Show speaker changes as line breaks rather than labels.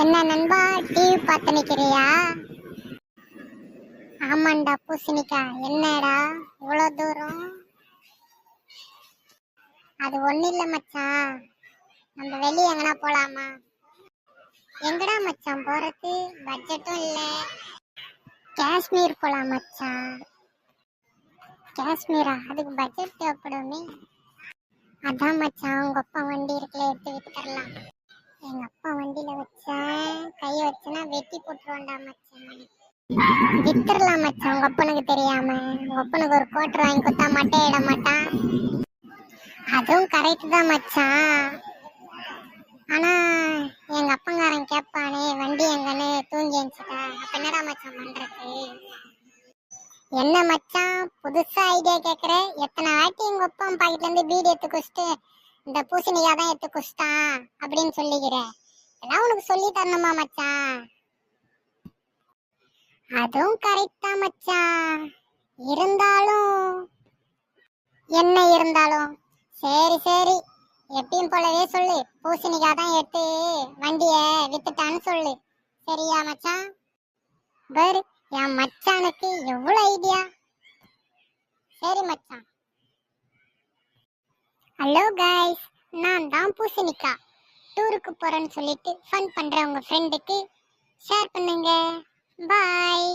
என்ன நண்பா, டிவி பார்த்து நிக்கிறியா? ஆமாண்டா பூசணிக்கா. என்னடா இவ்வளோ தூரம்? அது ஒன்றும் இல்லை மச்சான், நம்ம வெளியே எங்கனா போலாமா? எங்கடா மச்சான் போறது? பட்ஜெட்டும் இல்லை. காஷ்மீர் போலாம் மச்சான். காஷ்மீரா? அதுக்கு பட்ஜெட் தேவைப்படுமே. அதான் மச்சான், உங்க அப்பா வண்டி இருக்குல்ல, எடுத்து வித்துடலாம். எங்க அப்பா வண்டியில வச்சேன் கையை வச்சேன்னா வெட்டி போட்டுருவான்டா மச்சான். வித்துடலாம் மச்சான், உங்க அப்பனுக்கு தெரியாம. உங்க அப்பனுக்கு ஒரு கோட்டர் வாங்கி கொடுத்தா மட்டையிட மாட்டான். அதுவும் கரெக்ட் தான் மச்சான். ஆனா எங்க அப்பங்காரன் கேட்பானே, வண்டி எங்கன்னு தூங்கி எழுந்துட்டா, அப்ப என்னடா மச்சான் பண்றது? என்ன மச்சான் புதுசா ஐடியா கேக்குற? எத்தனை வாட்டி எங்க அப்பா பாக்கெட்ல இருந்து பீடி எடுத்து குடிச்சிட்டு இந்த பூசணிக்காய் தான் எடுத்து குடிச்சிட்டான் அப்படின்னு சொல்லிக்கிறேன். எல்லாம் உனக்கு சொல்லி தரணுமா மச்சான்? அதுவும் கரெக்ட் தான் மச்சான். இருந்தாலும் என்ன இருந்தாலும் சரி சரி, எப்பயும் போலவே சொல்லு, பூசணிக்காய் தான் எடுத்து வண்டிய வித்துட்டான்னு சொல்லு. சரியா மச்சான்? வேறு என் மச்சானுக்கு எவ்வளவு ஐடியா. சரி மச்சான். ஹலோ கைஸ், நான் தான் பூசணிக்கா. டூருக்கு போறேன்னு சொல்லிட்டு ஃபன் பண்ற உங்க ஃப்ரெண்டுக்கு ஷேர் பண்ணுங்க. பாய்.